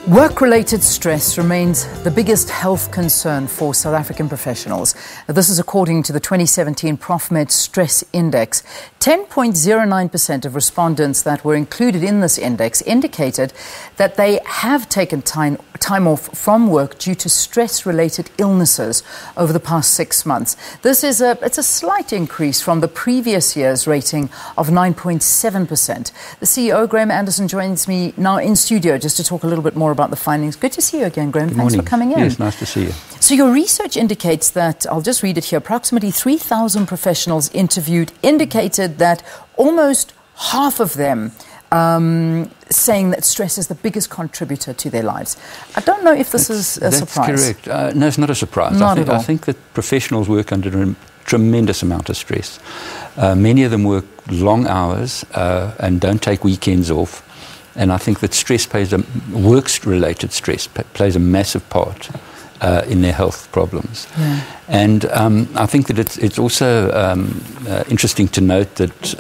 Work-related stress remains the biggest health concern for South African professionals. This is according to the 2017 Profmed Stress Index. 10.09% of respondents that were included in this index indicated that they have taken time off from work due to stress-related illnesses over the past 6 months. It's a slight increase from the previous year's rating of 9.7%. The CEO, Graham Anderson, joins me now in studio just to talk a little bit more about the findings. Good to see you again, Graham. Thanks for coming in. Yes, nice to see you. So your research indicates that, I'll just read it here, approximately 3,000 professionals interviewed indicated that almost half of them saying that stress is the biggest contributor to their lives. I don't know if this is a surprise. That's correct. No, it's not a surprise. I think that professionals work under a tremendous amount of stress. Many of them work long hours and don't take weekends off. And I think that work-related stress plays a massive part in their health problems. Yeah. And I think that it's also interesting to note that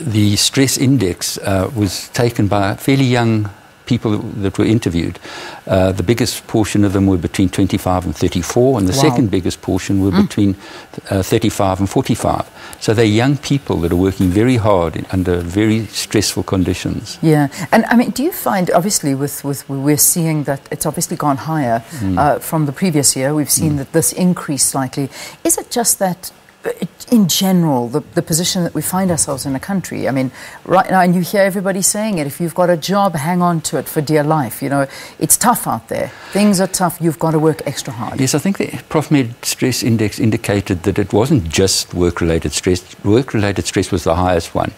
the stress index was taken by fairly young people that were interviewed. The biggest portion of them were between 25 and 34, and the second biggest portion were between 35 and 45. So they're young people that are working very hard under very stressful conditions. Yeah, and I mean, do you find, obviously, we're seeing that it's obviously gone higher from the previous year. We've seen that this increased slightly. Is it just that, in general, the position that we find ourselves in the country? I mean, right now, and you hear everybody saying it, if you've got a job, hang on to it for dear life. You know, it's tough out there. Things are tough. You've got to work extra hard. Yes, I think the Profmed Stress Index indicated that it wasn't just work-related stress. Work-related stress was the highest one.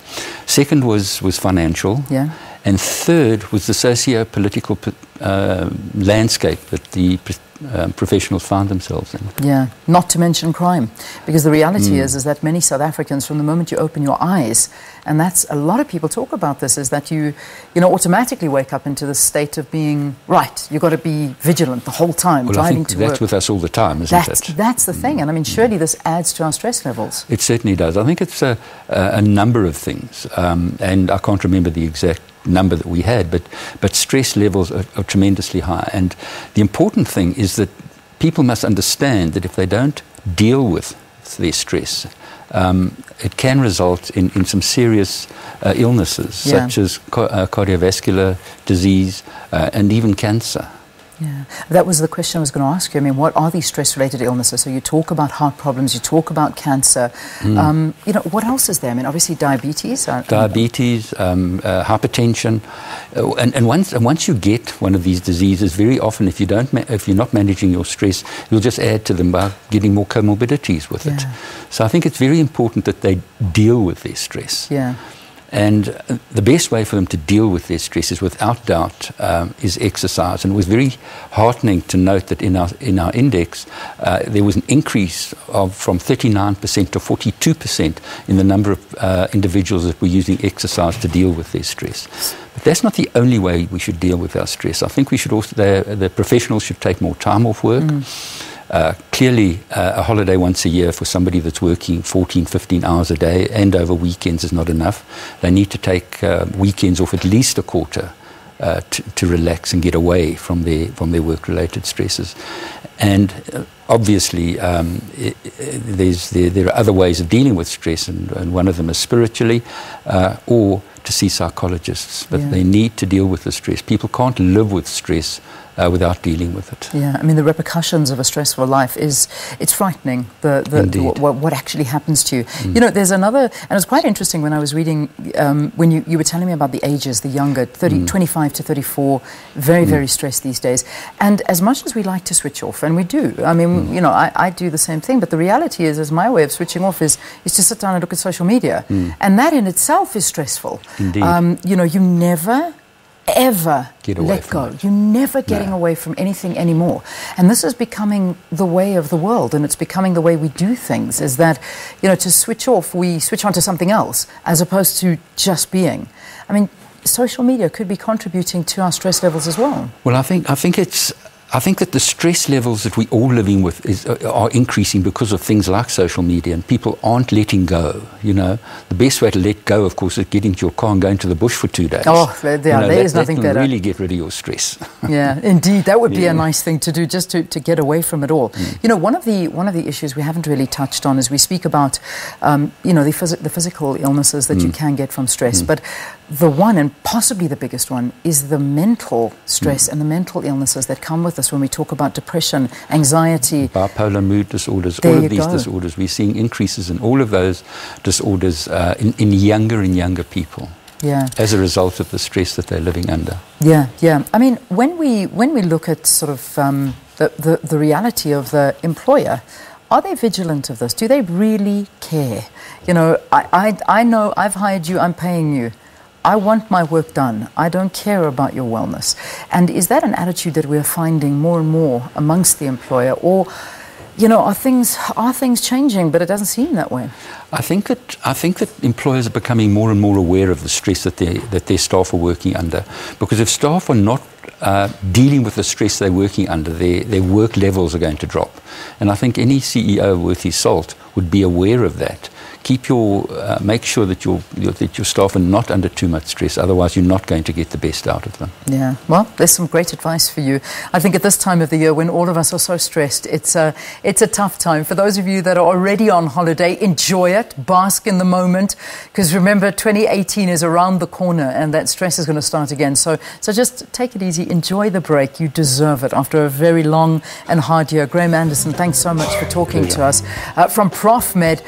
Second was financial. Yeah. And third was the socio-political landscape that the professionals found themselves in. Yeah, not to mention crime, because the reality is that many South Africans, from the moment you open your eyes, and that's a lot of people talk about this, is that you automatically wake up into the state of being right. You've got to be vigilant the whole time, driving to work. That's with us all the time, isn't it? That's the thing, and I mean, surely this adds to our stress levels. It certainly does. I think it's a number of things, and I can't remember the exact number that we had, but stress levels are tremendously high. And the important thing is that people must understand that if they don't deal with their stress, it can result in some serious illnesses, such as cardiovascular disease and even cancer. Yeah, that was the question I was going to ask you. I mean, what are these stress-related illnesses? So you talk about heart problems, you talk about cancer. What else is there? I mean, obviously diabetes. Hypertension, and once you get one of these diseases, very often, if you're not managing your stress, you'll just add to them by getting more comorbidities with it. So I think it's very important that they deal with their stress. Yeah. And the best way for them to deal with their stress is, without doubt, is exercise. And it was very heartening to note that in our index, there was an increase from 39% to 42% in the number of individuals that were using exercise to deal with their stress. But that's not the only way we should deal with our stress. I think we should also, the professionals should take more time off work. Clearly, a holiday once a year for somebody that's working 14, 15 hours a day and over weekends is not enough. They need to take weekends off at least a quarter to relax and get away from their work-related stresses. And obviously, there are other ways of dealing with stress, and one of them is spiritually or to see psychologists. But they need to deal with the stress. People can't live with stress without dealing with it. Yeah, I mean, the repercussions of a stressful life it's frightening, what actually happens to you. You know, there's another, and it's quite interesting when I was reading, when you were telling me about the ages, the younger, 25 to 34, very stressed these days. And as much as we like to switch off, and we do, I mean, I do the same thing, but the reality is my way of switching off is to sit down and look at social media. And that in itself is stressful. Indeed. You never ever let go. You're never getting away from anything anymore. And this is becoming the way of the world, and it's becoming the way we do things, is that, to switch off, we switch on to something else, as opposed to just being. I mean, social media could be contributing to our stress levels as well. Well, I think it's I think that the stress levels that we're all living with are increasing because of things like social media, and people aren't letting go. You know, the best way to let go, of course, is getting into your car and going to the bush for 2 days. Oh, there is nothing better. That can really get rid of your stress. Yeah, indeed, that would be a nice thing to do, just to get away from it all. You know, one of the issues we haven't really touched on is we speak about, you know, the physical illnesses that you can get from stress, but the one, and possibly the biggest one, is the mental stress and the mental illnesses that come with us when we talk about depression, anxiety. Bipolar mood disorders, all of these disorders. We're seeing increases in all of those disorders in younger and younger people. Yeah. As a result of the stress that they're living under. Yeah, yeah. I mean, when we look at sort of the reality of the employer, are they vigilant of this? Do they really care? You know, I know I've hired you, I'm paying you. I want my work done. I don't care about your wellness. And is that an attitude that we're finding more and more amongst the employer? Or, you know, are things changing, but it doesn't seem that way? I think that employers are becoming more and more aware of the stress that their staff are working under. Because if staff are not dealing with the stress they're working under, their work levels are going to drop. And I think any CEO worth his salt would be aware of that. Make sure that your staff are not under too much stress, otherwise you're not going to get the best out of them. Yeah, well, there's some great advice for you. I think at this time of the year when all of us are so stressed, it's a tough time. For those of you that are already on holiday, enjoy it, bask in the moment, because remember 2018 is around the corner and that stress is going to start again. So just take it easy, enjoy the break. You deserve it after a very long and hard year. Graham Anderson, thanks so much for talking to us. From Profmed,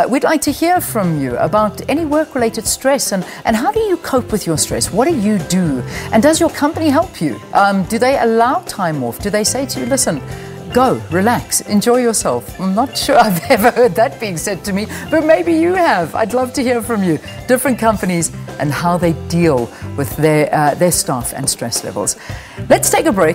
we'd like to hear from you about any work-related stress and how do you cope with your stress? What do you do? And does your company help you? Do they allow time off? Do they say to you, listen, go, relax, enjoy yourself? I'm not sure I've ever heard that being said to me, but maybe you have. I'd love to hear from you. Different companies and how they deal with their staff and stress levels. Let's take a break.